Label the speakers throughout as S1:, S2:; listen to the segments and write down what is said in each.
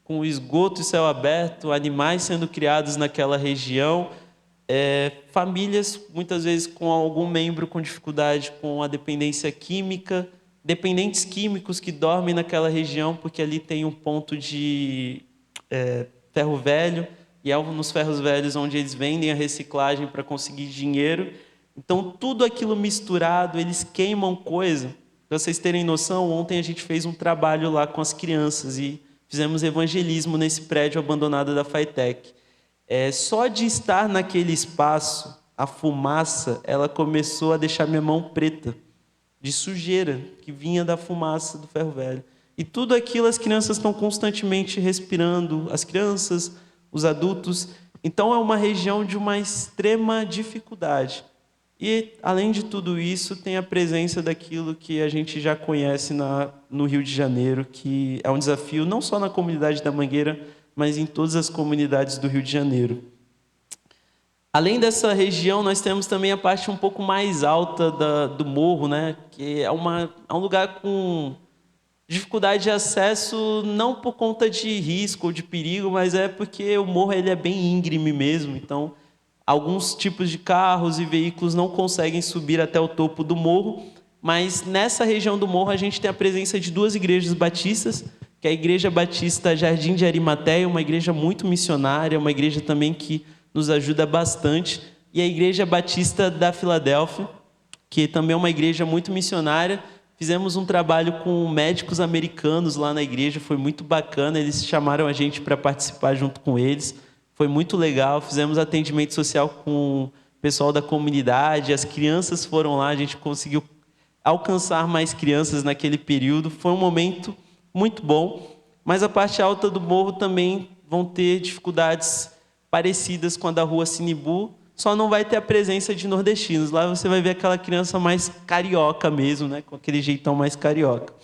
S1: com o esgoto e céu aberto, animais sendo criados naquela região, famílias, muitas vezes com algum membro com dificuldade com a dependência química, dependentes químicos que dormem naquela região, porque ali tem um ponto de ferro velho, e é nos ferros velhos onde eles vendem a reciclagem para conseguir dinheiro. Então, tudo aquilo misturado, eles queimam coisa. Para vocês terem noção, ontem a gente fez um trabalho lá com as crianças e fizemos evangelismo nesse prédio abandonado da Fitec. Só de estar naquele espaço, a fumaça, ela começou a deixar minha mão preta, de sujeira, que vinha da fumaça do ferro velho. E tudo aquilo as crianças estão constantemente respirando, as crianças, os adultos. Então é uma região de uma extrema dificuldade. E, além de tudo isso, tem a presença daquilo que a gente já conhece no Rio de Janeiro, que é um desafio não só na comunidade da Mangueira, mas em todas as comunidades do Rio de Janeiro. Além dessa região, nós temos também a parte um pouco mais alta do morro, né? Que é um lugar com dificuldade de acesso, não por conta de risco ou de perigo, mas é porque o morro ele é bem íngreme mesmo. Então, alguns tipos de carros e veículos não conseguem subir até o topo do morro, mas nessa região do morro a gente tem a presença de duas igrejas batistas, que é a Igreja Batista Jardim de Arimateia, uma igreja muito missionária, uma igreja também que nos ajuda bastante, e a Igreja Batista da Filadélfia, que também é uma igreja muito missionária. Fizemos um trabalho com médicos americanos lá na igreja, foi muito bacana, eles chamaram a gente para participar junto com eles, foi muito legal. Fizemos atendimento social com o pessoal da comunidade, as crianças foram lá, a gente conseguiu alcançar mais crianças naquele período, foi um momento muito bom, mas a parte alta do morro também vão ter dificuldades parecidas com a da Rua Sinibu, só não vai ter a presença de nordestinos. Lá você vai ver aquela criança mais carioca mesmo, né? Com aquele jeitão mais carioca.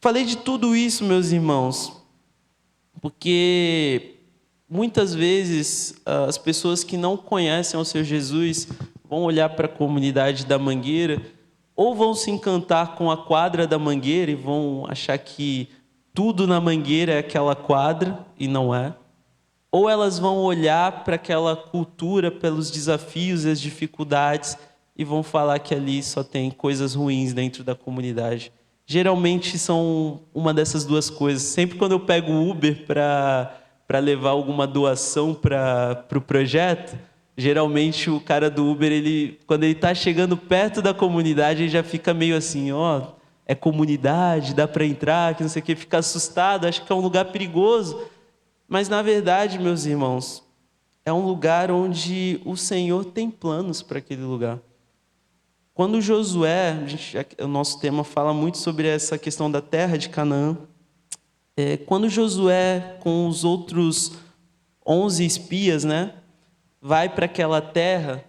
S1: Falei de tudo isso, meus irmãos, porque muitas vezes as pessoas que não conhecem o Senhor Jesus vão olhar para a comunidade da Mangueira ou vão se encantar com a quadra da Mangueira e vão achar que tudo na Mangueira é aquela quadra, e não é. Ou elas vão olhar para aquela cultura, pelos desafios e as dificuldades, e vão falar que ali só tem coisas ruins dentro da comunidade. Geralmente são uma dessas duas coisas. Sempre quando eu pego o Uber para levar alguma doação para o projeto, geralmente o cara do Uber, quando ele está chegando perto da comunidade, ele já fica meio assim, é comunidade, dá para entrar, que não sei o quê, fica assustado, acha que é um lugar perigoso. Mas, na verdade, meus irmãos, é um lugar onde o Senhor tem planos para aquele lugar. Quando Josué, o nosso tema fala muito sobre essa questão da terra de Canaã, quando Josué, com os outros 11 espias, né, vai para aquela terra,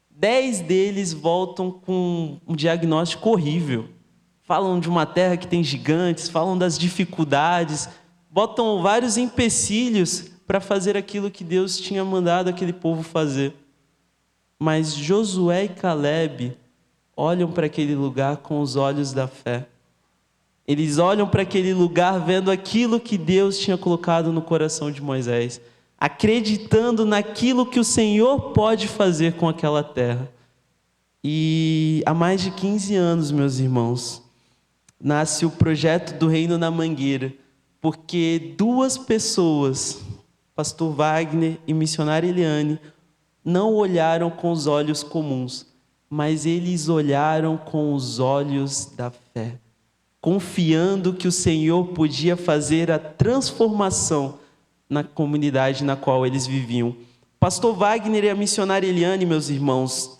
S1: 10 deles voltam com um diagnóstico horrível. Falam de uma terra que tem gigantes, falam das dificuldades, botam vários empecilhos para fazer aquilo que Deus tinha mandado aquele povo fazer. Mas Josué e Calebe olham para aquele lugar com os olhos da fé. Eles olham para aquele lugar vendo aquilo que Deus tinha colocado no coração de Moisés, acreditando naquilo que o Senhor pode fazer com aquela terra. E há mais de 15 anos, meus irmãos, nasce o projeto do Reino na Mangueira, porque duas pessoas, pastor Wagner e missionária Eliane, não olharam com os olhos comuns, mas eles olharam com os olhos da fé, confiando que o Senhor podia fazer a transformação na comunidade na qual eles viviam. Pastor Wagner e a missionária Eliane, meus irmãos,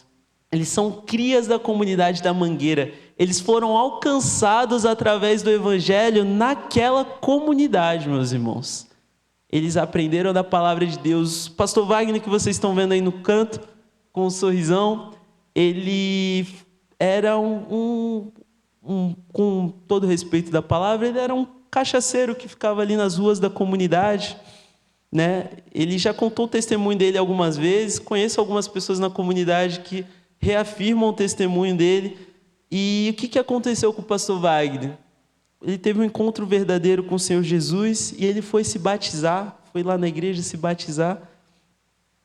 S1: eles são crias da comunidade da Mangueira. Eles foram alcançados através do Evangelho naquela comunidade, meus irmãos. Eles aprenderam da palavra de Deus. Pastor Wagner, que vocês estão vendo aí no canto, com um sorrisão, ele era com todo respeito da palavra, ele era um cachaceiro que ficava ali nas ruas da comunidade, né? Ele já contou o testemunho dele algumas vezes. Conheço algumas pessoas na comunidade que reafirmam o testemunho dele. E o que aconteceu com o pastor Wagner? ele teve um encontro verdadeiro com o Senhor Jesus e ele foi se batizar, foi lá na igreja se batizar.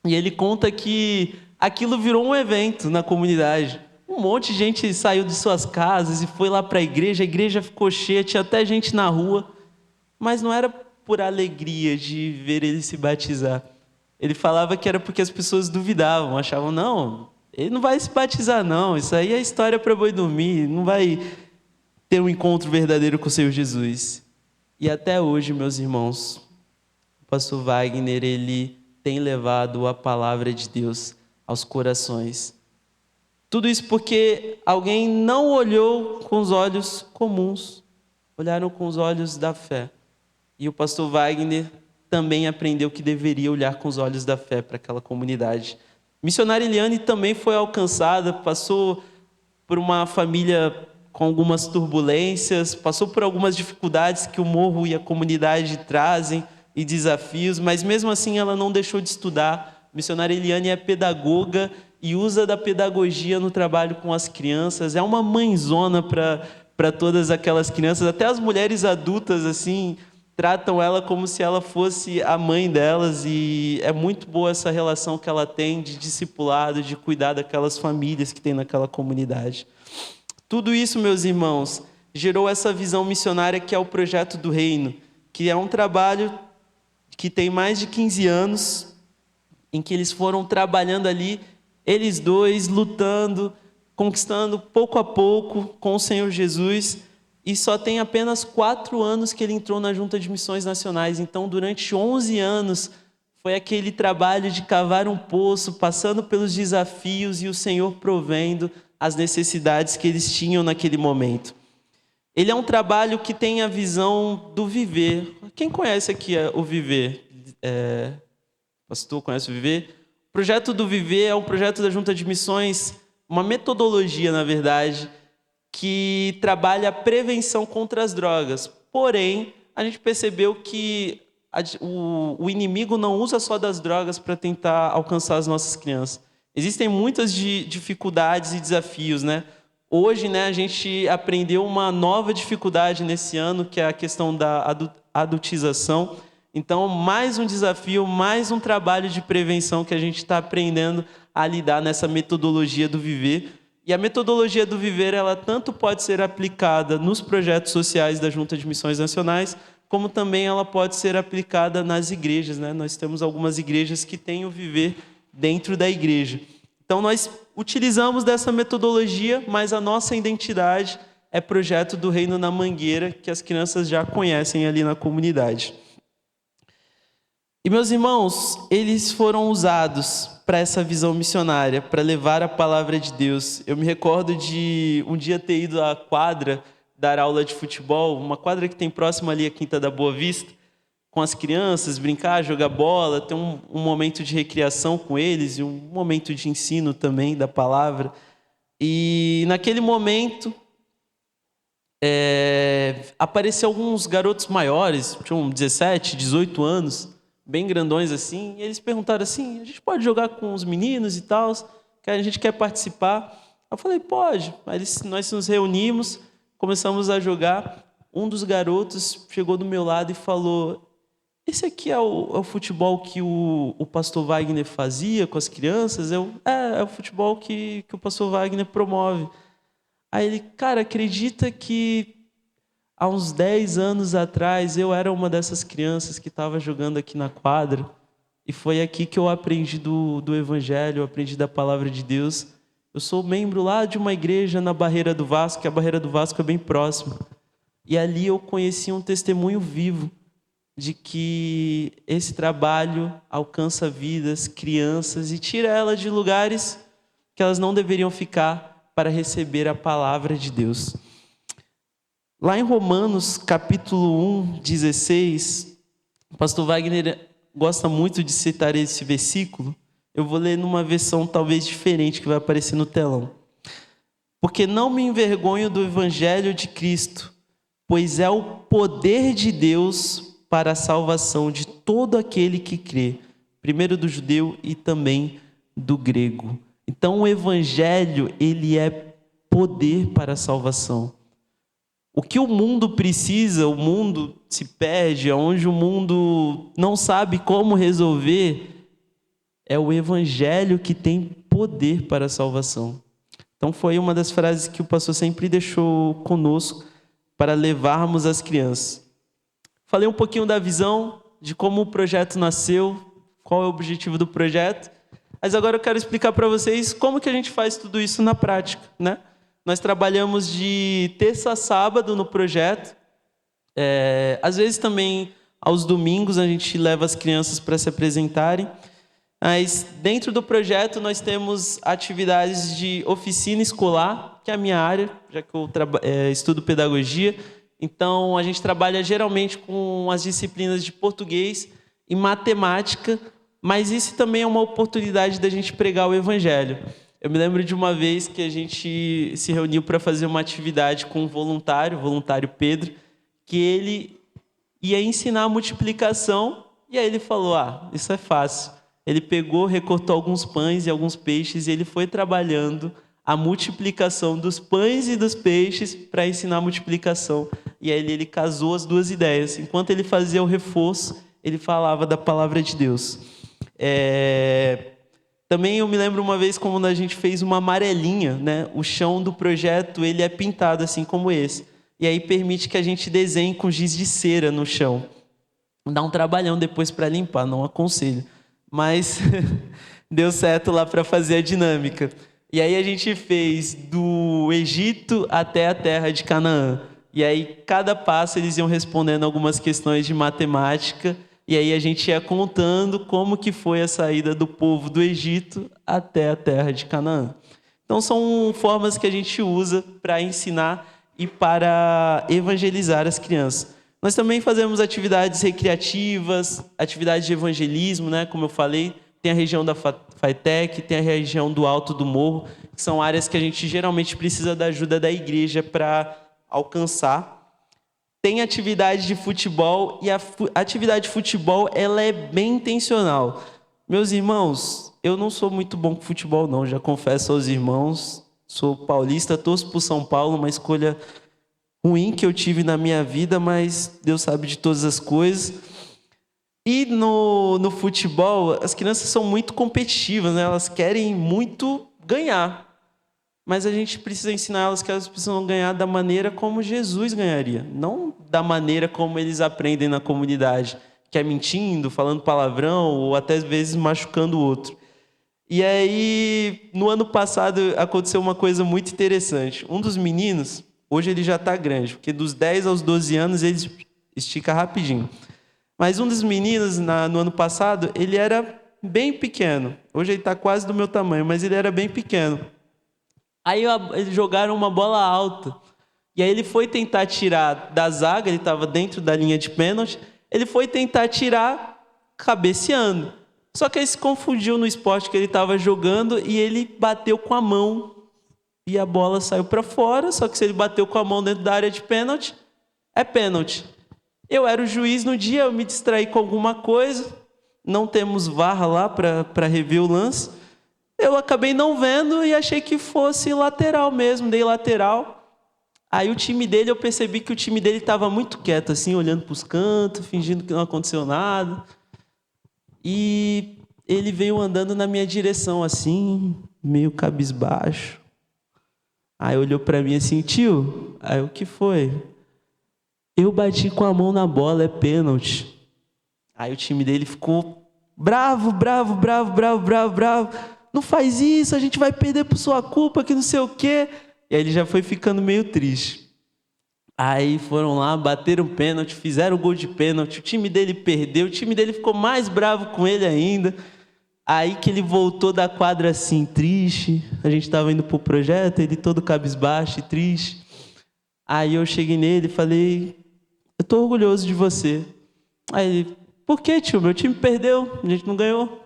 S1: E ele conta que aquilo virou um evento na comunidade. Um monte de gente saiu de suas casas e foi lá para a igreja ficou cheia, tinha até gente na rua, mas não era por alegria de ver ele se batizar. Ele falava que era porque as pessoas duvidavam, achavam, não, ele não vai se batizar não, isso aí é história para boi dormir, não vai ter um encontro verdadeiro com o Senhor Jesus. E até hoje, meus irmãos, o pastor Wagner, ele tem levado a palavra de Deus aos corações. Tudo isso porque alguém não olhou com os olhos comuns, olharam com os olhos da fé. E o pastor Wagner também aprendeu que deveria olhar com os olhos da fé para aquela comunidade. Missionária Eliane também foi alcançada, passou por uma família com algumas turbulências, passou por algumas dificuldades que o morro e a comunidade trazem e desafios, mas mesmo assim ela não deixou de estudar. A missionária Eliane é pedagoga e usa da pedagogia no trabalho com as crianças, é uma mãezona para todas aquelas crianças, até as mulheres adultas assim tratam ela como se ela fosse a mãe delas, e é muito boa essa relação que ela tem de discipulado, de cuidar daquelas famílias que tem naquela comunidade. Tudo isso, meus irmãos, gerou essa visão missionária que é o Projeto do Reino, que é um trabalho que tem mais de 15 anos, em que eles foram trabalhando ali, eles dois, lutando, conquistando pouco a pouco com o Senhor Jesus, e só tem apenas 4 anos que ele entrou na Junta de Missões Nacionais. Então, durante 11 anos, foi aquele trabalho de cavar um poço, passando pelos desafios e o Senhor provendo as necessidades que eles tinham naquele momento. Ele é um trabalho que tem a visão do viver. Quem conhece aqui o Viver? Pastor, conhece o Viver? O projeto do Viver é um projeto da Junta de Missões, uma metodologia, na verdade, que trabalha a prevenção contra as drogas. Porém, a gente percebeu que o inimigo não usa só das drogas para tentar alcançar as nossas crianças. Existem muitas dificuldades e desafios, né? Hoje, né, a gente aprendeu uma nova dificuldade nesse ano, que é a questão da adultização. Então, mais um desafio, mais um trabalho de prevenção que a gente está aprendendo a lidar nessa metodologia do Viver. E a metodologia do Viver, ela tanto pode ser aplicada nos projetos sociais da Junta de Missões Nacionais, como também ela pode ser aplicada nas igrejas, né? Nós temos algumas igrejas que têm o Viver dentro da igreja. Então, nós utilizamos dessa metodologia, mas a nossa identidade é Projeto do Reino na Mangueira, que as crianças já conhecem ali na comunidade. E, meus irmãos, eles foram usados para essa visão missionária, para levar a palavra de Deus. Eu me recordo de um dia ter ido à quadra dar aula de futebol, uma quadra que tem próximo ali à Quinta da Boa Vista, com as crianças, brincar, jogar bola, ter um momento de recreação com eles e um momento de ensino também da palavra. E naquele momento, apareceram alguns garotos maiores, tinham 17, 18 anos, bem grandões assim, e eles perguntaram assim, a gente pode jogar com os meninos e tal, que a gente quer participar? Eu falei, pode. Aí nós nos reunimos, começamos a jogar. Um dos garotos chegou do meu lado e falou, esse aqui é o futebol que o pastor Wagner fazia com as crianças? É o futebol que o pastor Wagner promove. Aí ele, cara, acredita que há uns 10 anos atrás, eu era uma dessas crianças que estava jogando aqui na quadra, e foi aqui que eu aprendi do Evangelho, eu aprendi da Palavra de Deus. Eu sou membro lá de uma igreja na Barreira do Vasco, que a Barreira do Vasco é bem próxima. E ali eu conheci um testemunho vivo de que esse trabalho alcança vidas, crianças, e tira elas de lugares que elas não deveriam ficar para receber a Palavra de Deus. Lá em Romanos, capítulo 1, 16, o pastor Wagner gosta muito de citar esse versículo. Eu vou ler numa versão talvez diferente que vai aparecer no telão. Porque não me envergonho do evangelho de Cristo, pois é o poder de Deus para a salvação de todo aquele que crê, primeiro do judeu e também do grego. Então o evangelho, ele é poder para a salvação. O que o mundo precisa, o mundo se perde, onde o mundo não sabe como resolver, é o evangelho que tem poder para a salvação. Então foi uma das frases que o pastor sempre deixou conosco para levarmos as crianças. Falei um pouquinho da visão, de como o projeto nasceu, qual é o objetivo do projeto, mas agora eu quero explicar para vocês como que a gente faz tudo isso na prática, né? Nós trabalhamos de terça a sábado no projeto. Às vezes também aos domingos a gente leva as crianças para se apresentarem. Mas dentro do projeto nós temos atividades de oficina escolar, que é a minha área, já que eu estudo pedagogia. Então a gente trabalha geralmente com as disciplinas de português e matemática, mas isso também é uma oportunidade da gente pregar o evangelho. Eu me lembro de uma vez que a gente se reuniu para fazer uma atividade com um voluntário, o voluntário Pedro, que ele ia ensinar a multiplicação, e aí ele falou, isso é fácil. Ele pegou, recortou alguns pães e alguns peixes, e ele foi trabalhando a multiplicação dos pães e dos peixes para ensinar a multiplicação. E aí ele casou as duas ideias. Enquanto ele fazia o reforço, ele falava da palavra de Deus. Também eu me lembro uma vez quando a gente fez uma amarelinha, né? O chão do projeto ele é pintado assim como esse. E aí permite que a gente desenhe com giz de cera no chão. Dá um trabalhão depois para limpar, não aconselho. Mas deu certo lá para fazer a dinâmica. E aí a gente fez do Egito até a terra de Canaã. E aí cada passo eles iam respondendo algumas questões de matemática. E aí a gente ia contando como que foi a saída do povo do Egito até a terra de Canaã. Então são formas que a gente usa para ensinar e para evangelizar as crianças. Nós também fazemos atividades recreativas, atividades de evangelismo, né? Como eu falei, tem a região da FATEC, tem a região do Alto do Morro, que são áreas que a gente geralmente precisa da ajuda da igreja para alcançar. Tem atividade de futebol, e a atividade de futebol ela é bem intencional. Meus irmãos, eu não sou muito bom com futebol, não, já confesso aos irmãos. Sou paulista, torço por São Paulo, uma escolha ruim que eu tive na minha vida, mas Deus sabe de todas as coisas. E no futebol, as crianças são muito competitivas, né? Elas querem muito ganhar. Mas a gente precisa ensinar elas que elas precisam ganhar da maneira como Jesus ganharia. Não da maneira como eles aprendem na comunidade, que é mentindo, falando palavrão ou até às vezes machucando o outro. E aí, no ano passado, aconteceu uma coisa muito interessante. Um dos meninos, hoje ele já está grande, porque dos 10 aos 12 anos ele estica rapidinho. Mas um dos meninos, no ano passado, ele era bem pequeno. Hoje ele está quase do meu tamanho, mas ele era bem pequeno. Aí eles jogaram uma bola alta. E aí ele foi tentar tirar da zaga, ele estava dentro da linha de pênalti, ele foi tentar tirar cabeceando. Só que ele se confundiu no esporte que ele estava jogando e ele bateu com a mão. E a bola saiu para fora, só que se ele bateu com a mão dentro da área de pênalti, é pênalti. Eu era o juiz no dia, eu me distraí com alguma coisa, não temos VAR lá para rever o lance. Eu acabei não vendo e achei que fosse lateral mesmo, dei lateral. Aí o time dele, eu percebi que o time dele estava muito quieto, assim, olhando para os cantos, fingindo que não aconteceu nada. E ele veio andando na minha direção, assim, meio cabisbaixo. Aí olhou para mim assim, tio, aí o que foi? Eu bati com a mão na bola, é pênalti. Aí o time dele ficou bravo. Não faz isso, a gente vai perder por sua culpa, que não sei o quê. E aí ele já foi ficando meio triste. Aí foram lá, bateram pênalti, fizeram o gol de pênalti, o time dele perdeu, o time dele ficou mais bravo com ele ainda. Aí que ele voltou da quadra assim, triste. A gente estava indo pro projeto, ele todo cabisbaixo e triste. Aí eu cheguei nele e falei, eu tô orgulhoso de você. Aí ele, por que, tio? Meu time perdeu, a gente não ganhou.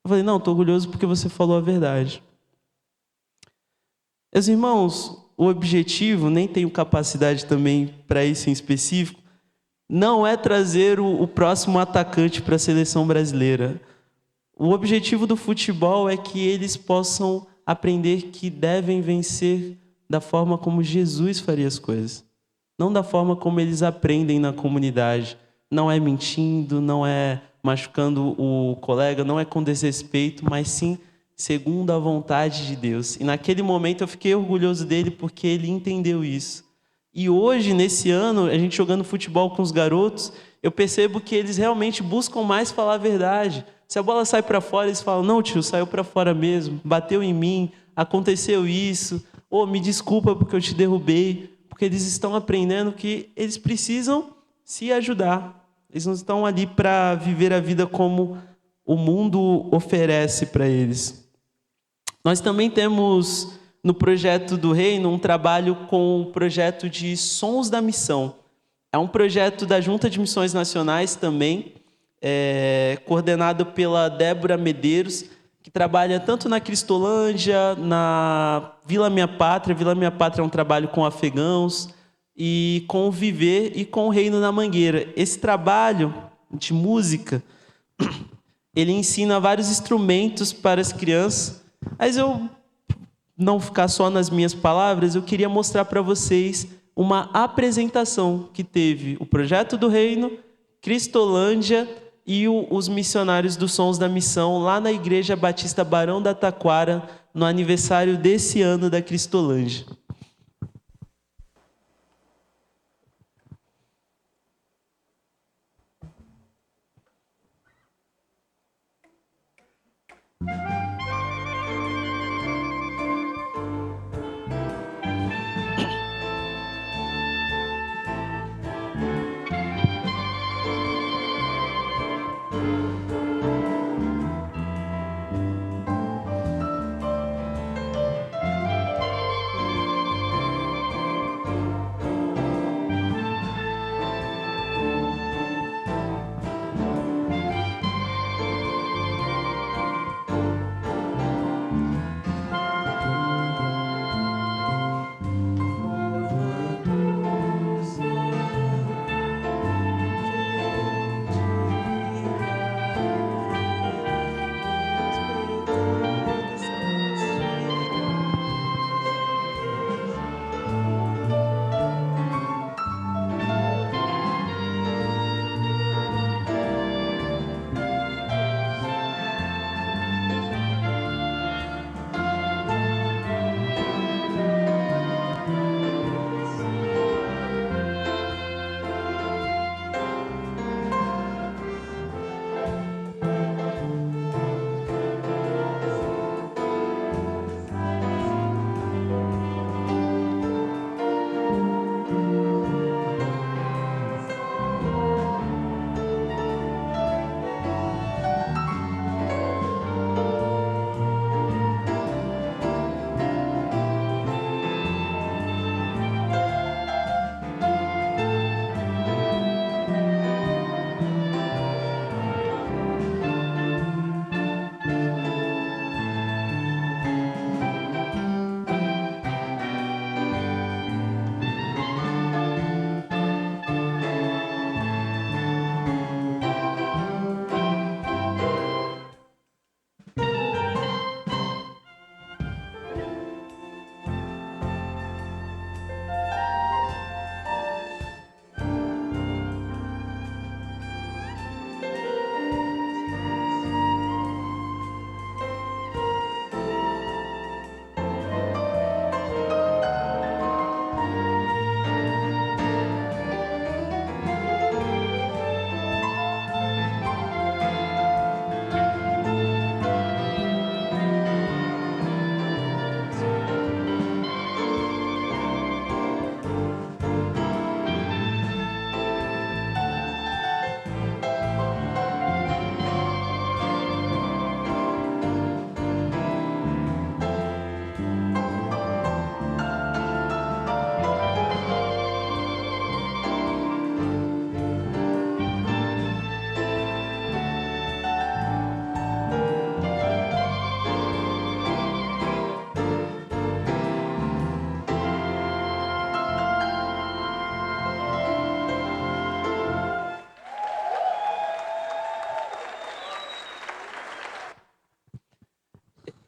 S1: Eu falei, não, estou orgulhoso porque você falou a verdade. Meus irmãos, o objetivo, nem tenho capacidade também para isso em específico, não é trazer o próximo atacante para a seleção brasileira. O objetivo do futebol é que eles possam aprender que devem vencer da forma como Jesus faria as coisas. não da forma como eles aprendem na comunidade. Não é mentindo, não é machucando o colega, não é com desrespeito, mas sim segundo a vontade de Deus. E naquele momento eu fiquei orgulhoso dele porque ele entendeu isso. E hoje, nesse ano, a gente jogando futebol com os garotos, eu percebo que eles realmente buscam mais falar a verdade. Se a bola sai para fora, eles falam: não, tio, saiu para fora mesmo, bateu em mim, aconteceu isso, me desculpa porque eu te derrubei. Porque eles estão aprendendo que eles precisam se ajudar. Eles não estão ali para viver a vida como o mundo oferece para eles. Nós também temos no projeto do Reino um trabalho com o projeto de Sons da Missão. É um projeto da Junta de Missões Nacionais também, coordenado pela Débora Medeiros, que trabalha tanto na Cristolândia, na Vila Minha Pátria. Vila Minha Pátria é um trabalho com afegãos, e com o Viver e com o Reino na Mangueira. Esse trabalho de música, ele ensina vários instrumentos para as crianças, mas eu não ficar só nas minhas palavras, eu queria mostrar para vocês uma apresentação que teve o Projeto do Reino, Cristolândia e os missionários dos Sons da Missão lá na Igreja Batista Barão da Taquara, no aniversário desse ano da Cristolândia.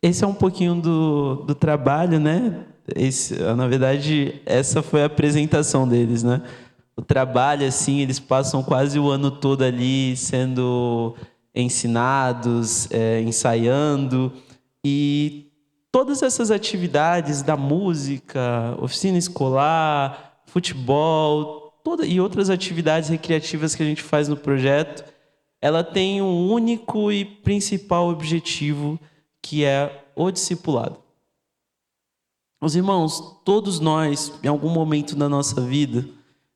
S1: Esse é um pouquinho do trabalho, né? Na verdade, essa foi a apresentação deles, né? O trabalho, assim, eles passam quase o ano todo ali sendo ensinados, ensaiando. E todas essas atividades da música, oficina escolar, futebol, e outras atividades recreativas que a gente faz no projeto, ela tem um único e principal objetivo, que é o discipulado. Os irmãos, todos nós, em algum momento da nossa vida,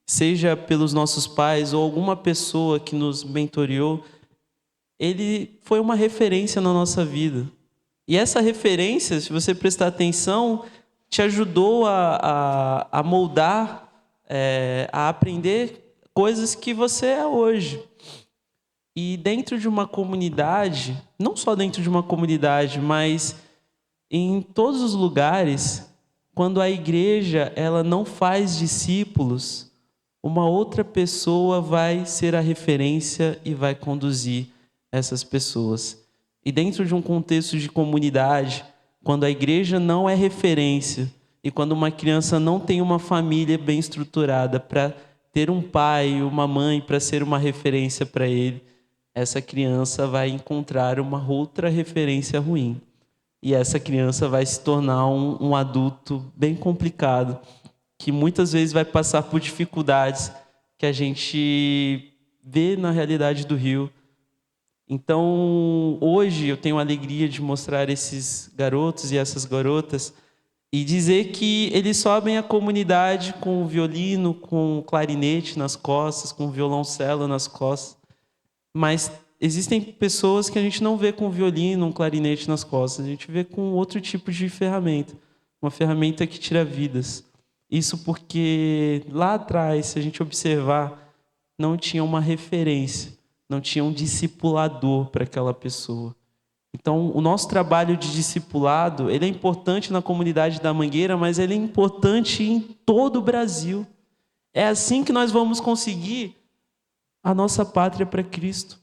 S1: seja pelos nossos pais ou alguma pessoa que nos mentoreou, ele foi uma referência na nossa vida. E essa referência, se você prestar atenção, te ajudou a moldar, a aprender coisas que você é hoje. E dentro de uma comunidade, não só dentro de uma comunidade, mas em todos os lugares, quando a igreja ela não faz discípulos, uma outra pessoa vai ser a referência e vai conduzir essas pessoas. E dentro de um contexto de comunidade, quando a igreja não é referência e quando uma criança não tem uma família bem estruturada para ter um pai, uma mãe para ser uma referência para ele, essa criança vai encontrar uma outra referência ruim. E essa criança vai se tornar um adulto bem complicado, que muitas vezes vai passar por dificuldades que a gente vê na realidade do Rio. Então, hoje eu tenho a alegria de mostrar esses garotos e essas garotas e dizer que eles sobem a comunidade com o violino, com o clarinete nas costas, com o violoncelo nas costas. Mas existem pessoas que a gente não vê com violino, um clarinete nas costas, a gente vê com outro tipo de ferramenta, uma ferramenta que tira vidas. Isso porque lá atrás, se a gente observar, não tinha uma referência, não tinha um discipulador para aquela pessoa. Então, o nosso trabalho de discipulado, ele é importante na comunidade da Mangueira, mas ele é importante em todo o Brasil. É assim que nós vamos conseguir a nossa pátria para Cristo.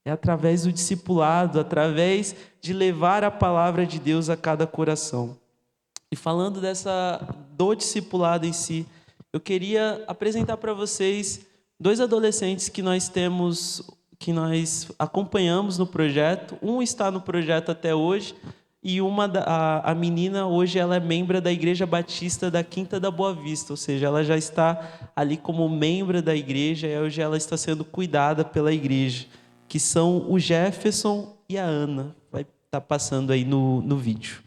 S1: É através do discipulado, através de levar a palavra de Deus a cada coração. E falando do discipulado em si, eu queria apresentar para vocês 2 adolescentes que nós acompanhamos no projeto. Um está no projeto até hoje e a menina hoje ela é membro da Igreja Batista da Quinta da Boa Vista, ou seja, ela já está ali como membro da igreja e hoje ela está sendo cuidada pela igreja, que são o Jefferson e a Ana. Vai estar passando aí no vídeo.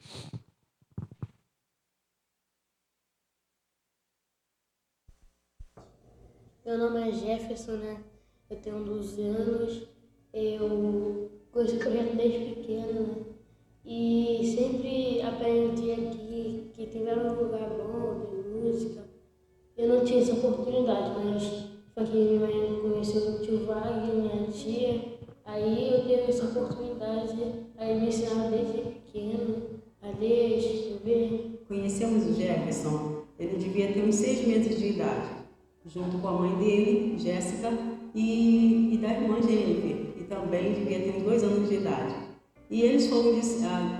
S2: Meu nome é Jefferson, né? Eu tenho 12 anos. Eu conheci o projeto desde pequeno, né? E sempre aprendi aqui que tiver um lugar bom de música. Eu não tinha essa oportunidade, mas foi que minha mãe conheceu o tio Wagner, minha tia. Aí eu tive essa oportunidade, aí me ensinaram desde pequeno a ler, escrever.
S3: Conhecemos o Jefferson, ele devia ter uns 6 meses de idade, junto com a mãe dele, Jéssica, e da irmã Jennifer, que também devia ter uns 2 anos de idade. E eles foram,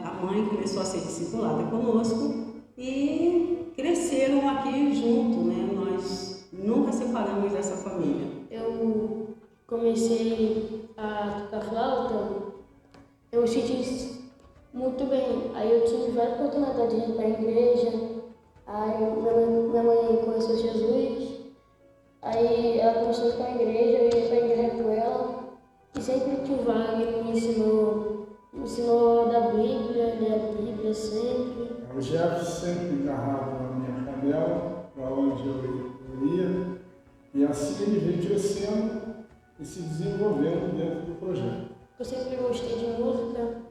S3: a mãe começou a ser discipulada conosco e cresceram aqui junto, né? Nós nunca separamos dessa família.
S2: Eu comecei a tocar flauta, eu me senti muito bem. Aí eu tive várias oportunidades de ir para a igreja. Aí minha mãe conheceu Jesus. Aí ela começou a ir para a igreja, eu ia para a igreja com ela. E sempre o tio Wagner me ensinou a dar Bíblia, ler a Bíblia sempre.
S4: O Jefferson sempre agarrava na minha canela, para onde eu ia, e assim ele veio crescendo e se desenvolvendo dentro do projeto.
S2: Eu sempre gostei de música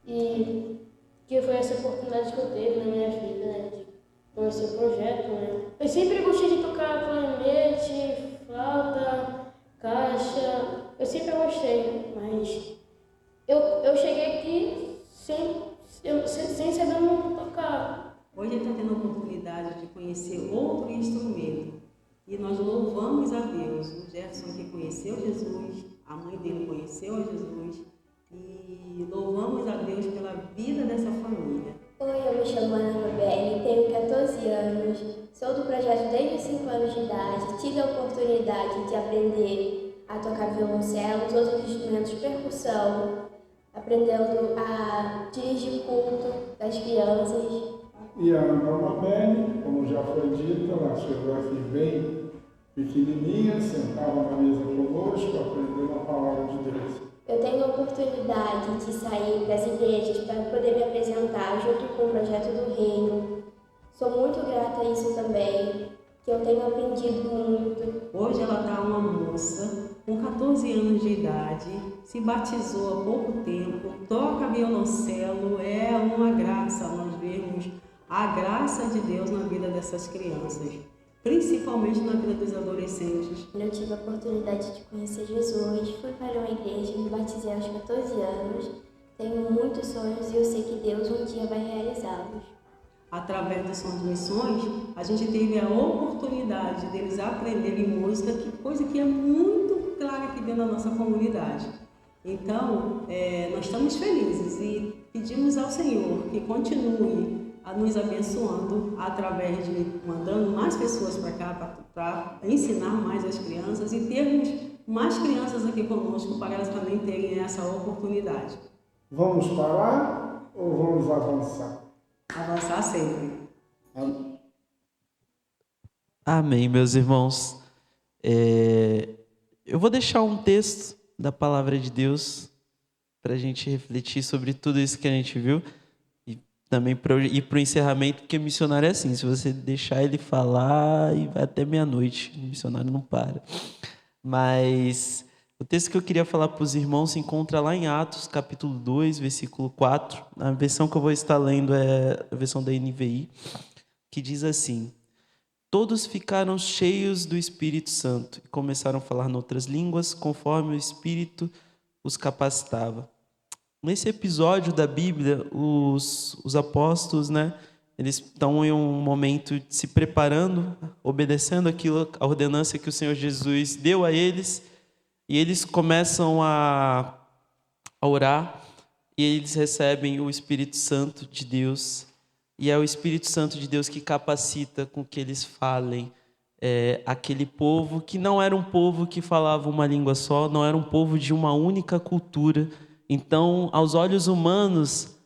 S2: e que foi essa oportunidade que eu tive na minha vida, né, de conhecer o projeto, né. Eu sempre gostei de tocar clarinete, flauta, caixa, eu sempre gostei, mas eu cheguei aqui sem saber como tocar.
S3: Hoje ele está tendo a oportunidade de conhecer outro instrumento. E nós louvamos a Deus. O Jefferson que conheceu Jesus, a mãe dele conheceu a Jesus. E louvamos a Deus pela vida dessa família.
S5: Oi, eu me chamo Ana Belle, tenho 14
S2: tive a oportunidade de aprender a tocar violoncelo, os outros instrumentos de percussão, aprendendo a dirigir culto das crianças.
S4: E a Ana Mabel, como já foi dito, ela chegou aqui bem pequenininha, sentava na mesa conosco, aprendendo a palavra de Deus.
S2: Eu tenho a oportunidade de sair das igrejas para poder me apresentar junto com o projeto do Reino. Sou muito grata a isso também, que eu tenho aprendido muito.
S3: Hoje ela está uma moça com 14 anos de idade, se batizou há pouco tempo, toca violoncelo. É uma graça nós vermos a graça de Deus na vida dessas crianças, principalmente na vida dos adolescentes.
S2: Eu tive a oportunidade de conhecer Jesus, fui para uma igreja, me batizei aos 14 anos, tenho muitos sonhos e eu sei que Deus um dia vai realizá-los.
S3: Através do Som de Missões, a gente teve a oportunidade deles aprenderem música, coisa que é muito clara aqui dentro da nossa comunidade. Então, nós estamos felizes e pedimos ao Senhor que continue a nos abençoando através de mandando mais pessoas para cá para ensinar mais as crianças e termos mais crianças aqui conosco para elas também terem essa oportunidade.
S4: Vamos parar ou vamos avançar?
S3: Avançar sempre.
S1: Amém, meus irmãos. Eu vou deixar um texto da palavra de Deus para a gente refletir sobre tudo isso que a gente viu. Também para ir para o encerramento, porque missionário é assim, se você deixar ele falar, e vai até meia-noite, o missionário não para. Mas o texto que eu queria falar para os irmãos se encontra lá em Atos, capítulo 2, versículo 4. A versão que eu vou estar lendo é a versão da NVI, que diz assim: todos ficaram cheios do Espírito Santo e começaram a falar em outras línguas, conforme o Espírito os capacitava. Nesse episódio da Bíblia, os apóstolos, eles estão em um momento de se preparando, obedecendo a ordenança que o Senhor Jesus deu a eles, e eles começam a orar, e eles recebem o Espírito Santo de Deus, e é o Espírito Santo de Deus que capacita com que eles falem aquele povo, que não era um povo que falava uma língua só, não era um povo de uma única cultura. Então, aos olhos humanos,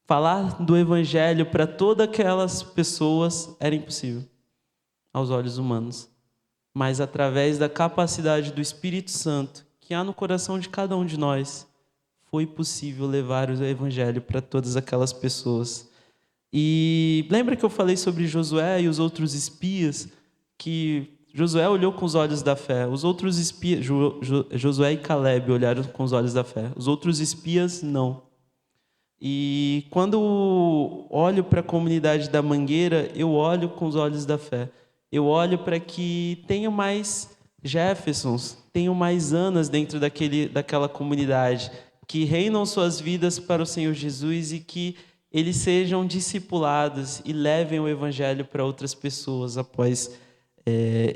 S1: falar do Evangelho para todas aquelas pessoas era impossível, aos olhos humanos. Mas através da capacidade do Espírito Santo, que há no coração de cada um de nós, foi possível levar o Evangelho para todas aquelas pessoas. E lembra que eu falei sobre Josué e os outros espias, que Josué olhou com os olhos da fé. Os outros espias, Josué e Caleb olharam com os olhos da fé. Os outros espias, não. E quando olho para a comunidade da Mangueira, eu olho com os olhos da fé. Eu olho para que tenha mais Jeffersons, tenham mais Anas dentro daquela comunidade, que reinam suas vidas para o Senhor Jesus e que eles sejam discipulados e levem o Evangelho para outras pessoas após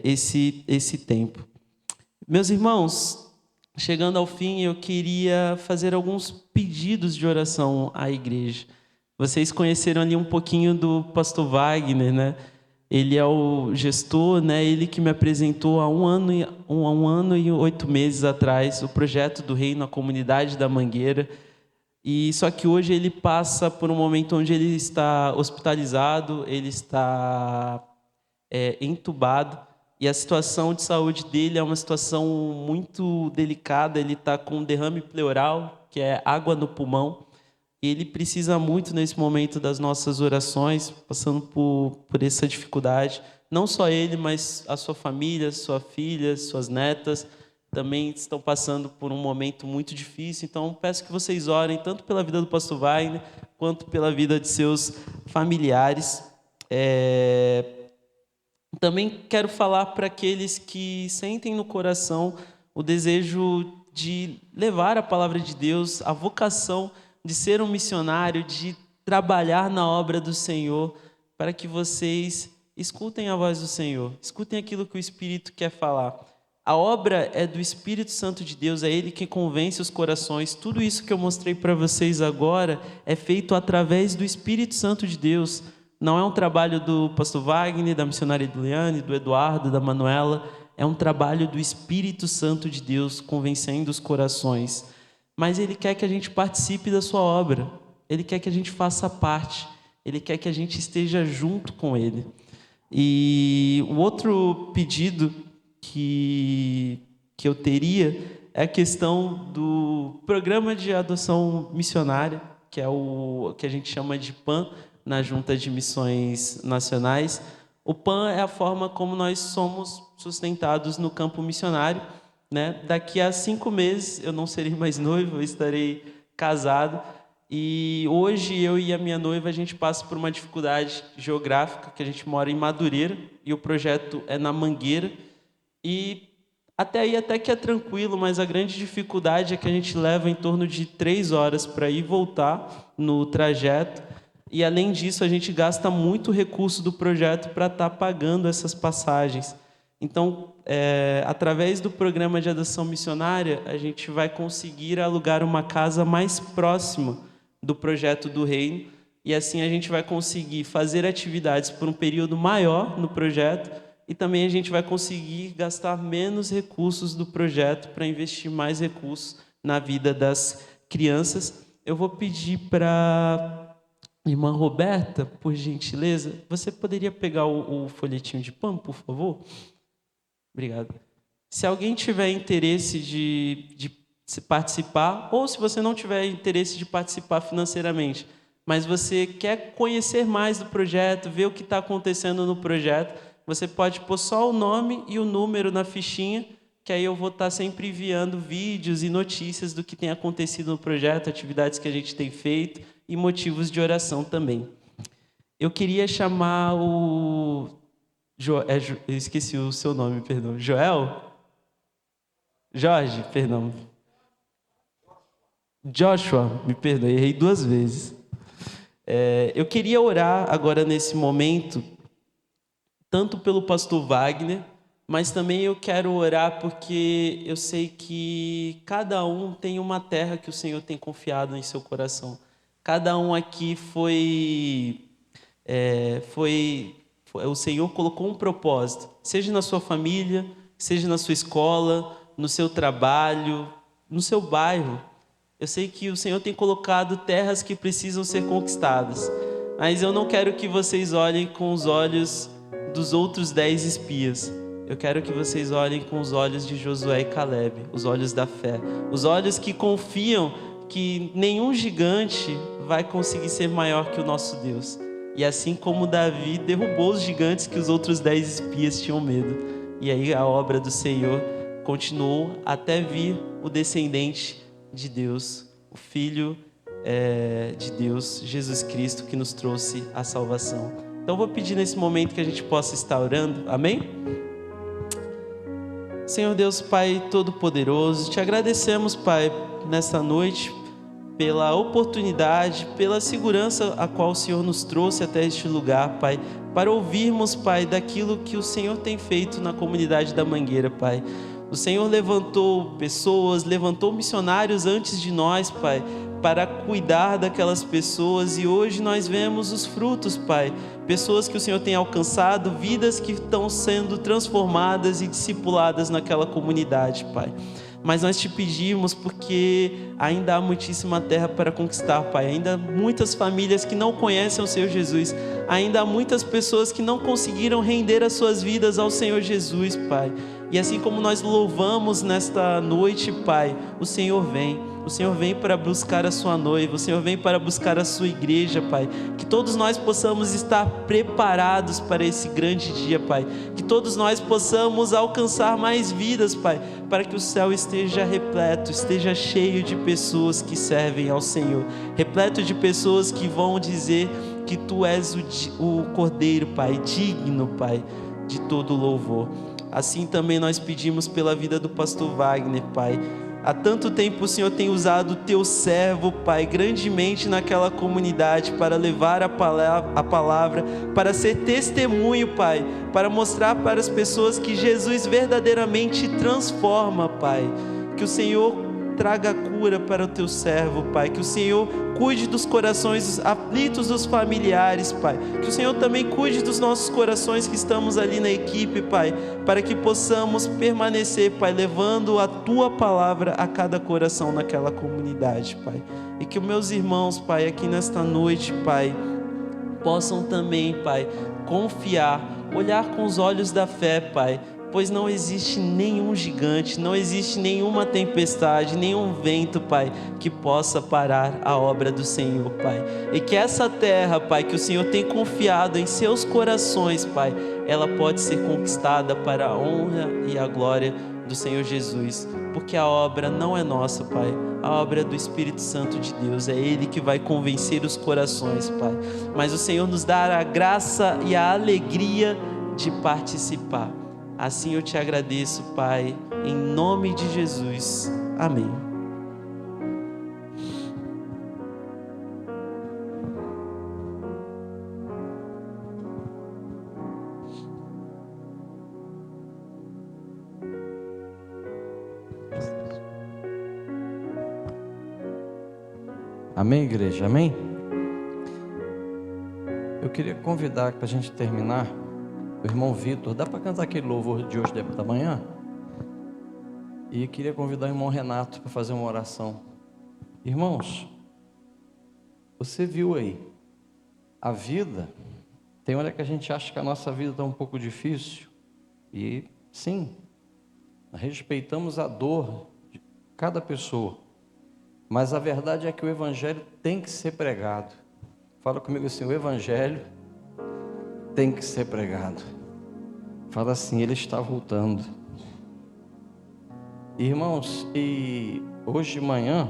S1: esse tempo. Meus irmãos, chegando ao fim, eu queria fazer alguns pedidos de oração à igreja. Vocês conheceram ali um pouquinho do pastor Wagner, Ele é o gestor, Ele que me apresentou há um ano e 8 meses atrás o projeto do Reino, a comunidade da Mangueira. E só que hoje ele passa por um momento onde ele está hospitalizado, ele está entubado, e a situação de saúde dele é uma situação muito delicada. Ele está com derrame pleural, que é água no pulmão, e ele precisa muito nesse momento das nossas orações, passando por essa dificuldade. Não só ele, mas a sua família, sua filha, suas netas também estão passando por um momento muito difícil. Então peço que vocês orem tanto pela vida do pastor Wagner quanto pela vida de seus familiares. Também quero falar para aqueles que sentem no coração o desejo de levar a palavra de Deus, a vocação de ser um missionário, de trabalhar na obra do Senhor, para que vocês escutem a voz do Senhor, escutem aquilo que o Espírito quer falar. A obra é do Espírito Santo de Deus, é Ele que convence os corações. Tudo isso que eu mostrei para vocês agora é feito através do Espírito Santo de Deus. Não é um trabalho do pastor Wagner, da missionária Ediliane, do Eduardo, da Manuela. é um trabalho do Espírito Santo de Deus convencendo os corações. Mas Ele quer que a gente participe da sua obra. Ele quer que a gente faça parte. Ele quer que a gente esteja junto com Ele. E o outro pedido que eu teria é a questão do programa de adoção missionária, que é o que a gente chama de PAN, na Junta de Missões Nacionais. O PAN é a forma como nós somos sustentados no campo missionário, né? Daqui a 5 meses eu não serei mais noivo, eu estarei casado. E hoje eu e a minha noiva, a gente passa por uma dificuldade geográfica, que a gente mora em Madureira e o projeto é na Mangueira. E até aí até que é tranquilo, mas a grande dificuldade é que a gente leva em torno de 3 horas para ir e voltar no trajeto. E além disso, a gente gasta muito recurso do projeto para estar pagando essas passagens. Então, através do programa de adoção missionária, a gente vai conseguir alugar uma casa mais próxima do projeto do Reino, e assim a gente vai conseguir fazer atividades por um período maior no projeto, e também a gente vai conseguir gastar menos recursos do projeto para investir mais recursos na vida das crianças. Eu vou pedir para a irmã Roberta, por gentileza, você poderia pegar o folhetinho de PAN, por favor? Obrigado. Se alguém tiver interesse de participar, ou se você não tiver interesse de participar financeiramente, mas você quer conhecer mais do projeto, ver o que está acontecendo no projeto, você pode pôr só o nome e o número na fichinha, que aí eu vou estar sempre enviando vídeos e notícias do que tem acontecido no projeto, atividades que a gente tem feito e motivos de oração também. Eu queria chamar o... eu esqueci o seu nome, perdão. Joel? Jorge, perdão. Joshua, me perdoe, errei 2 vezes. Eu queria orar agora nesse momento, tanto pelo pastor Wagner, mas também eu quero orar porque eu sei que cada um tem uma terra que o Senhor tem confiado em seu coração. Cada um aqui o Senhor colocou um propósito, seja na sua família, seja na sua escola, no seu trabalho, no seu bairro. Eu sei que o Senhor tem colocado terras que precisam ser conquistadas, mas eu não quero que vocês olhem com os olhos dos outros 10 espias. Eu quero que vocês olhem com os olhos de Josué e Caleb, os olhos da fé, os olhos que confiam que nenhum gigante vai conseguir ser maior que o nosso Deus. E assim como Davi derrubou os gigantes que os outros 10 espias tinham medo. E aí a obra do Senhor continuou até vir o descendente de Deus, o Filho de Deus, Jesus Cristo, que nos trouxe a salvação. Então eu vou pedir nesse momento que a gente possa estar orando, amém? Senhor Deus, Pai Todo-Poderoso, te agradecemos, Pai, nessa noite, pela oportunidade, pela segurança a qual o Senhor nos trouxe até este lugar, Pai, para ouvirmos, Pai, daquilo que o Senhor tem feito na comunidade da Mangueira, Pai. O Senhor levantou pessoas, levantou missionários antes de nós, Pai, para cuidar daquelas pessoas, e hoje nós vemos os frutos, Pai. Pessoas que o Senhor tem alcançado, vidas que estão sendo transformadas e discipuladas naquela comunidade, Pai. Mas nós te pedimos porque ainda há muitíssima terra para conquistar, Pai. Ainda há muitas famílias que não conhecem o Senhor Jesus. Ainda há muitas pessoas que não conseguiram render as suas vidas ao Senhor Jesus, Pai. E assim como nós louvamos nesta noite, Pai, o Senhor vem. O Senhor vem para buscar a sua noiva, o Senhor vem para buscar a sua igreja, Pai. Que todos nós possamos estar preparados para esse grande dia, Pai. Que todos nós possamos alcançar mais vidas, Pai, para que o céu esteja repleto, esteja cheio de pessoas que servem ao Senhor. Repleto de pessoas que vão dizer que Tu és o Cordeiro, Pai, digno, Pai, de todo louvor. Assim também nós pedimos pela vida do pastor Wagner, Pai. Há tanto tempo o Senhor tem usado o Teu servo, Pai, grandemente naquela comunidade para levar a palavra, para ser testemunho, Pai, para mostrar para as pessoas que Jesus verdadeiramente transforma, Pai. Que o Senhor traga cura para o teu servo, Pai. Que o Senhor cuide dos corações aflitos dos familiares, Pai. Que o Senhor também cuide dos nossos corações que estamos ali na equipe, Pai, para que possamos permanecer, Pai, levando a Tua palavra a cada coração naquela comunidade, Pai. E que os meus irmãos, Pai, aqui nesta noite, Pai, possam também, Pai, confiar, olhar com os olhos da fé, Pai, pois não existe nenhum gigante, não existe nenhuma tempestade, nenhum vento, Pai, que possa parar a obra do Senhor, Pai. E que essa terra, Pai, que o Senhor tem confiado em seus corações, Pai, ela pode ser conquistada para a honra e a glória do Senhor Jesus, porque a obra não é nossa, Pai, a obra é do Espírito Santo de Deus, é Ele que vai convencer os corações, Pai. Mas o Senhor nos dá a graça e a alegria de participar. Assim eu te agradeço, Pai, em nome de Jesus. Amém.
S5: Amém, igreja? Amém? Eu queria convidar para a gente terminar o irmão Vitor. Dá para cantar aquele louvor de hoje da manhã? E queria convidar o irmão Renato para fazer uma oração. Irmãos, você viu aí, a vida, tem hora que a gente acha que a nossa vida está um pouco difícil. E sim, respeitamos a dor de cada pessoa. Mas a verdade é que o Evangelho tem que ser pregado. Fala comigo assim, o Evangelho tem que ser pregado. Fala assim, Ele está voltando. Irmãos, e hoje de manhã,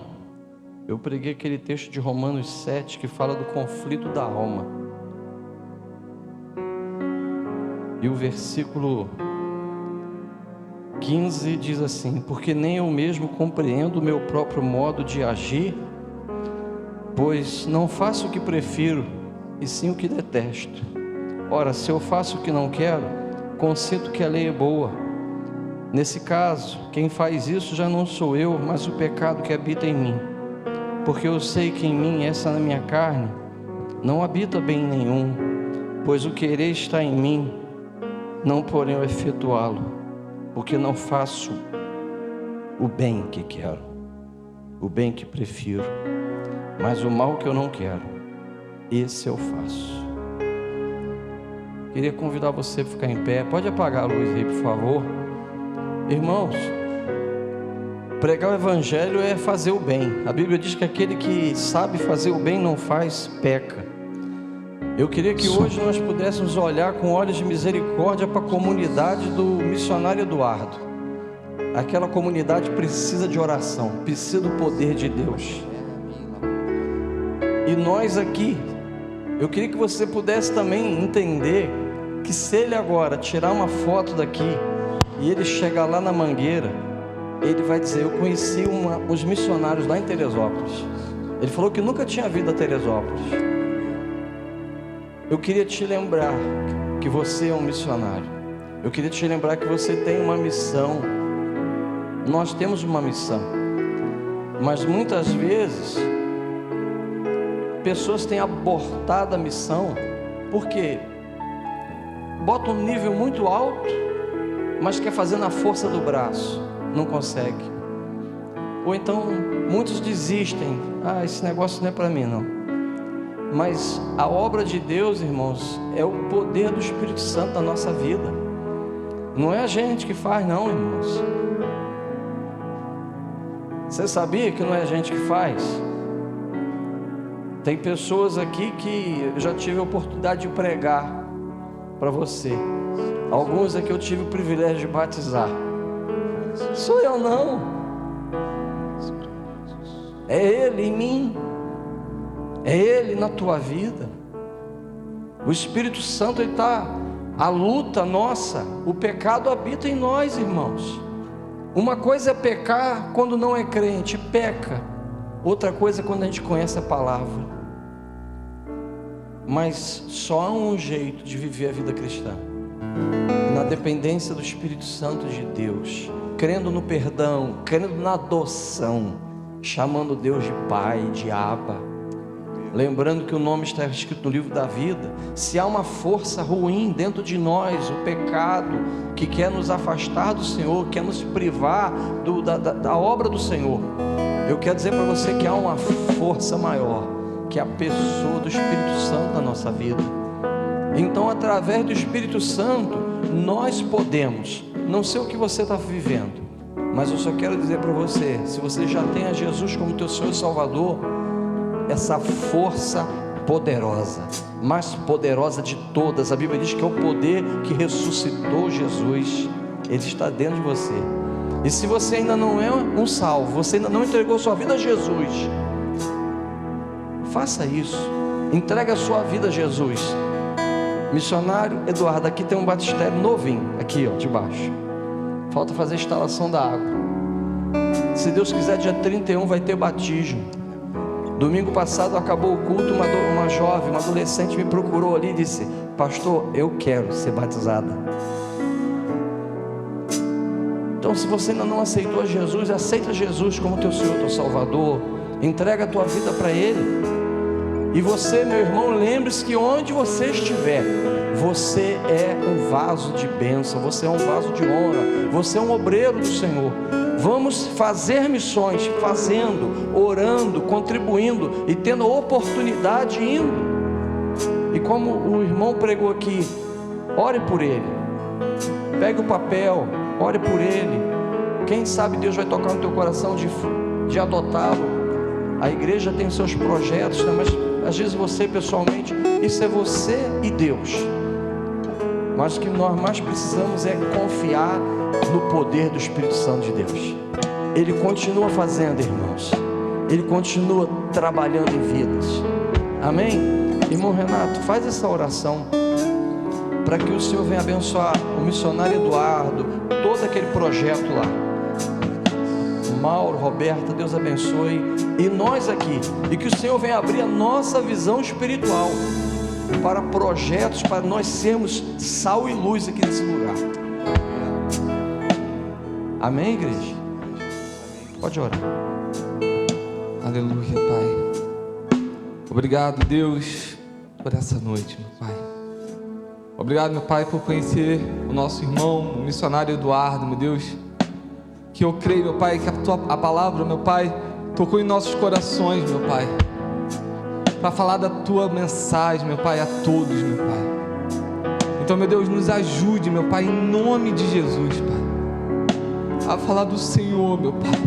S5: eu preguei aquele texto de Romanos 7, que fala do conflito da alma. E o versículo 15 diz assim: porque nem eu mesmo compreendo o meu próprio modo de agir, pois não faço o que prefiro, e sim o que detesto. Ora, se eu faço o que não quero, consinto que a lei é boa. Nesse caso, quem faz isso já não sou eu, mas o pecado que habita em mim. Porque eu sei que em mim, essa na minha carne, não habita bem nenhum, pois o querer está em mim, não porém o efetuá-lo. Porque não faço o bem que quero, o bem que prefiro, mas o mal que eu não quero, esse eu faço. Queria convidar você a ficar em pé. Pode apagar a luz aí, por favor. Irmãos, pregar o Evangelho é fazer o bem. A Bíblia diz que aquele que sabe fazer o bem não faz, peca. Eu queria que hoje nós pudéssemos olhar com olhos de misericórdia para a comunidade do missionário Eduardo. Aquela comunidade precisa de oração, precisa do poder de Deus. E nós aqui, eu queria que você pudesse também entender que se ele agora tirar uma foto daqui e ele chegar lá na Mangueira, ele vai dizer: eu conheci uns missionários lá em Teresópolis. Ele falou que nunca tinha vindo a Teresópolis. Eu queria te lembrar que você é um missionário. Eu queria te lembrar que você tem uma missão. Nós temos uma missão. Mas muitas vezes pessoas têm abortado a missão porque botam um nível muito alto, mas quer fazer na força do braço, não consegue. Ou então muitos desistem. Esse negócio não é para mim não. Mas a obra de Deus, irmãos, é o poder do Espírito Santo na nossa vida. Não é a gente que faz não, irmãos. Você sabia que não é a gente que faz? Tem pessoas aqui que eu já tive a oportunidade de pregar para você. Alguns aqui eu tive o privilégio de batizar. Sou eu não. É Ele em mim. É Ele na tua vida. O Espírito Santo está. A luta nossa, o pecado habita em nós, irmãos. Uma coisa é pecar quando não é crente, peca. Outra coisa é quando a gente conhece a palavra. Mas só há um jeito de viver a vida cristã. na dependência do Espírito Santo de Deus, crendo no perdão, crendo na adoção, chamando Deus de Pai, de Abba, lembrando que o nome está escrito no livro da vida. Se há uma força ruim dentro de nós, o pecado, que quer nos afastar do Senhor, quer nos privar da obra do Senhor, eu quero dizer para você que há uma força maior, que é a pessoa do Espírito Santo na nossa vida. Então, através do Espírito Santo, nós podemos, não sei o que você está vivendo, mas eu só quero dizer para você, se você já tem a Jesus como teu Senhor e Salvador, essa força poderosa, mais poderosa de todas, a Bíblia diz que é o poder que ressuscitou Jesus, ele está dentro de você. E se você ainda não é um salvo, você ainda não entregou sua vida a Jesus, faça isso, entregue a sua vida a Jesus. Missionário Eduardo, aqui tem um batistério novinho, aqui ó, debaixo, falta fazer a instalação da água. Se Deus quiser, dia 31 vai ter batismo. Domingo passado acabou o culto, uma jovem, uma adolescente me procurou ali e disse: pastor, eu quero ser batizada. Então, se você ainda não aceitou Jesus, aceita Jesus como teu Senhor, teu Salvador, entrega a tua vida para Ele. E você, meu irmão, lembre-se que onde você estiver, você é um vaso de bênção, você é um vaso de honra, você é um obreiro do Senhor. Vamos fazer missões, fazendo, orando, contribuindo e tendo a oportunidade indo. E como o irmão pregou aqui, ore por ele, pegue o papel, ore por ele. Quem sabe Deus vai tocar no teu coração de adotá-lo. A igreja tem seus projetos, né? Mas às vezes você pessoalmente, isso é você e Deus. Mas o que nós mais precisamos é confiar no poder do Espírito Santo de Deus. Ele continua fazendo, irmãos, Ele continua trabalhando em vidas. Amém? Irmão Renato, faz essa oração para que o Senhor venha abençoar o missionário Eduardo, todo aquele projeto lá. Mauro, Roberta, Deus abençoe, e nós aqui, e que o Senhor venha abrir a nossa visão espiritual para projetos, para nós sermos sal e luz aqui nesse lugar. Amém, igreja? Pode orar.
S6: Aleluia, Pai. Obrigado, Deus, por essa noite, meu Pai. Obrigado, meu Pai, por conhecer o nosso irmão, o missionário Eduardo, meu Deus. Que eu creio, meu Pai, que a palavra, meu Pai, tocou em nossos corações, meu Pai, para falar da Tua mensagem, meu Pai, a todos, meu Pai. Então, meu Deus, nos ajude, meu Pai, em nome de Jesus, Pai, a falar do Senhor, meu Pai,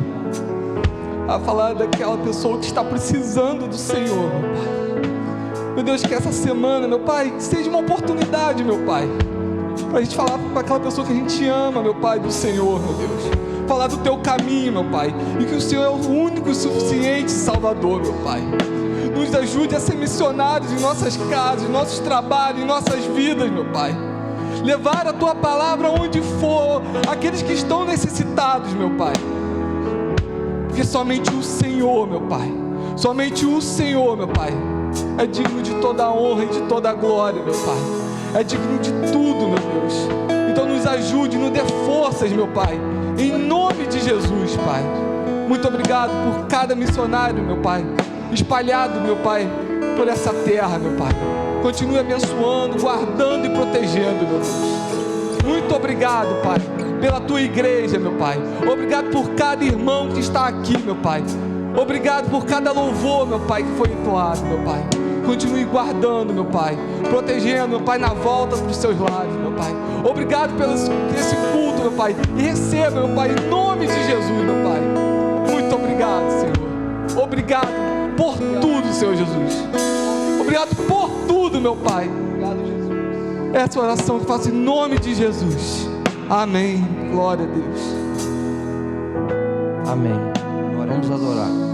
S6: a falar daquela pessoa que está precisando do Senhor, meu Pai. Meu Deus, que essa semana, meu Pai, seja uma oportunidade, meu Pai, para a gente falar para aquela pessoa que a gente ama, meu Pai, do Senhor, meu Deus. Falar do Teu caminho, meu Pai, e que o Senhor é o único e suficiente Salvador, meu Pai. Nos ajude a ser missionários em nossas casas, em nossos trabalhos, em nossas vidas, meu Pai. Levar a Tua palavra onde for, aqueles que estão necessitados, meu Pai. Porque somente o Senhor, meu Pai, somente o Senhor, meu Pai, é digno de toda a honra e de toda a glória, meu Pai. É digno de tudo, meu Deus. Então nos ajude, nos dê forças, meu Pai, em nome de Jesus, Pai. Muito obrigado por cada missionário, meu Pai, espalhado, meu Pai, por essa terra, meu Pai. Continue abençoando, guardando e protegendo, meu Deus. Muito obrigado, Pai, pela Tua igreja, meu Pai. Obrigado por cada irmão que está aqui, meu Pai. Obrigado por cada louvor, meu Pai, que foi entoado, meu Pai. Continue guardando, meu Pai, protegendo, meu Pai, na volta dos Seus lares, meu Pai. Obrigado por esse culto, meu Pai. E receba, meu Pai, em nome de Jesus, meu Pai. Muito obrigado, Senhor. Obrigado por tudo, Senhor Jesus. Obrigado por tudo, meu Pai. Obrigado, Jesus. Essa oração que faço em nome de Jesus. Amém. Glória a Deus.
S5: Amém. Vamos adorar.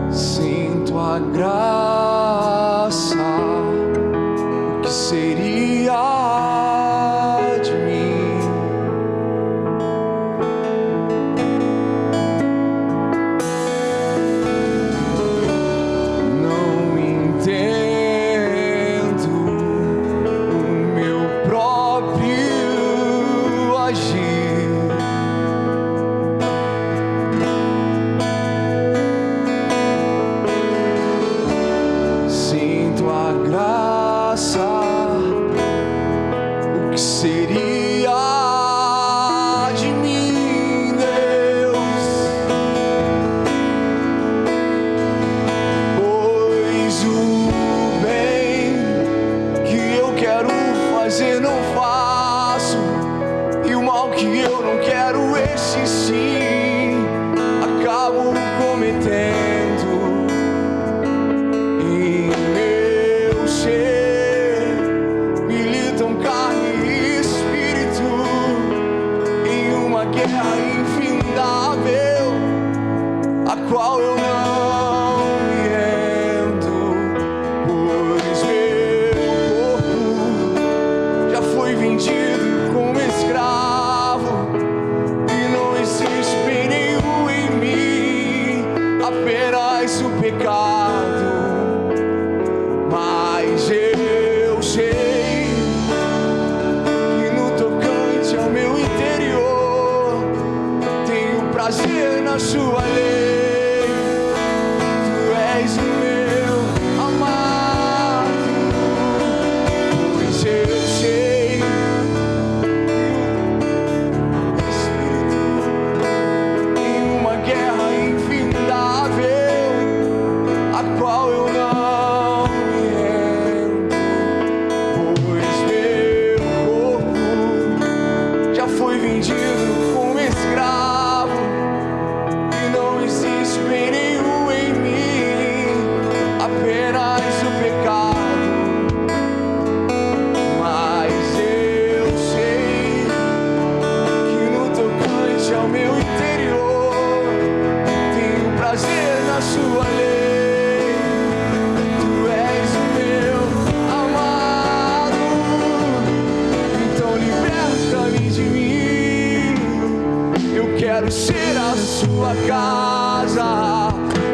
S7: Sim. agir. Sinto a graça, o que seria de mim, Deus? Pois o bem que eu quero fazer não faço, e o mal que eu não quero, esse sim, acabo cometendo. Em meu ser militam carne e espírito, em uma guerra infindável, a qual eu não me rendo, pois meu corpo já foi vendido como escravo, e não existe bem nenhum em mim, apenas o pecado. Mas eu sei que no tocante ao meu interior tenho prazer na sua lei. Tu és o meu amado, pois eu sei que o Espírito em uma guerra infindável, a qual eu não me rendo, pois meu corpo já foi vendido como escravo, e não existe bem nenhum em mim, apenas o pecado. Mas eu sei que no tocante ao meu interior tenho prazer na sua lei. Tu és o meu amado, então liberta-me de mim. Eu quero ser a sua casa,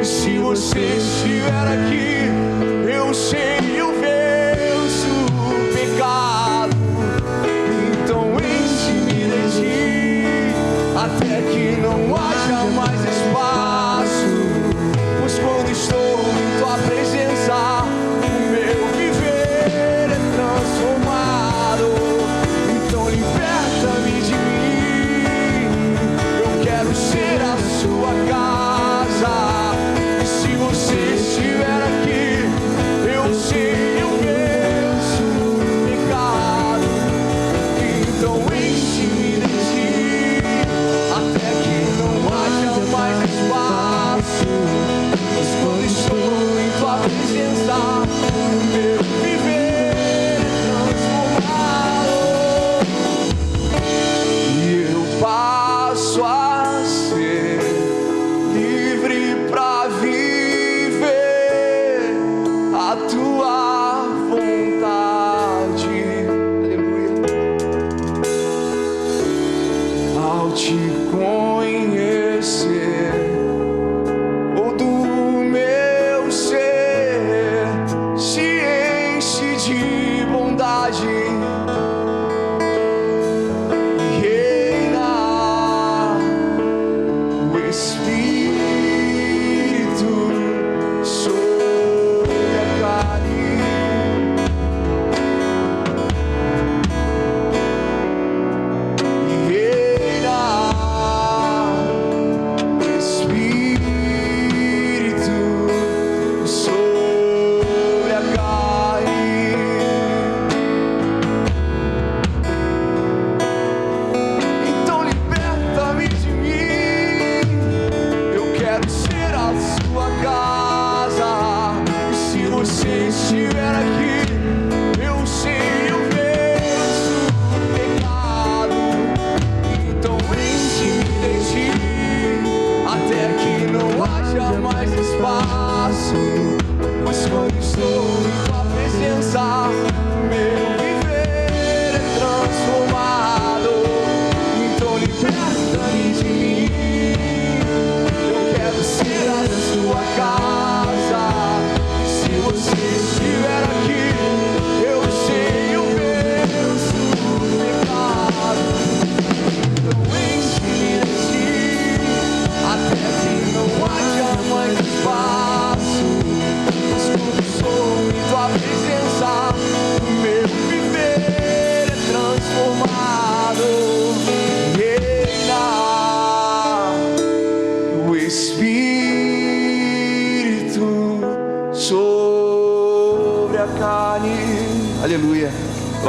S7: e se você estiver aqui, eu sei, eu venço o pecado. Então enche-me de ti, até que não haja mais espaço, pois quando estou em tua presença, o meu viver é transformado. Então liberta-me de mim, eu quero ser a sua casa, e se você estiver aqui, eu sei, eu venço o pecado. Então enche-me de ti, até que não haja mais espaço, pois quando estou em tua presença, o meu viver é transformado, e eu passo a ser livre pra viver a tua vontade. Aleluia.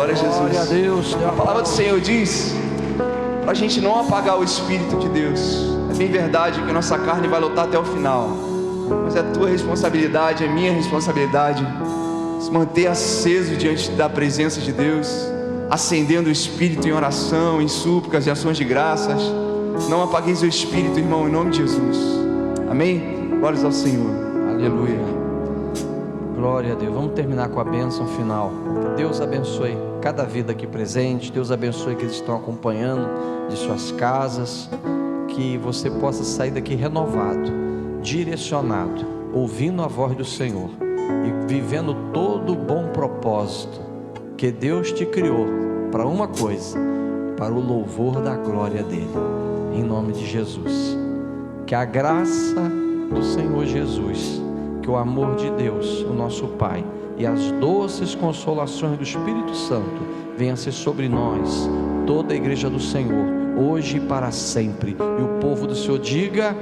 S7: Glória a Jesus.
S5: Glória a Deus.
S7: A palavra do Senhor diz para a gente não apagar o Espírito de Deus. É bem verdade que a nossa carne vai lutar até o final, mas é a tua responsabilidade, é minha responsabilidade se manter aceso diante da presença de Deus, acendendo o Espírito em oração, em súplicas e ações de graças. Não apagueis o Espírito, irmão, em nome de Jesus. Amém? Glórias ao Senhor.
S5: Aleluia. Glória a Deus. Vamos terminar com a bênção final. Deus abençoe cada vida aqui presente. Deus abençoe que eles estão acompanhando de suas casas. Que você possa sair daqui renovado, direcionado, ouvindo a voz do Senhor e vivendo todo o bom propósito que Deus te criou para uma coisa, para o louvor da glória dele. Em nome de Jesus. Que a graça do Senhor Jesus, que o amor de Deus, o nosso Pai, e as doces consolações do Espírito Santo venham ser sobre nós, toda a igreja do Senhor, hoje e para sempre. E o povo do Senhor diga,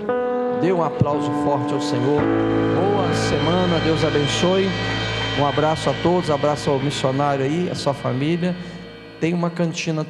S5: dê um aplauso forte ao Senhor. Boa semana, Deus abençoe. Um abraço a todos, abraço ao missionário aí, a sua família. Tem uma cantina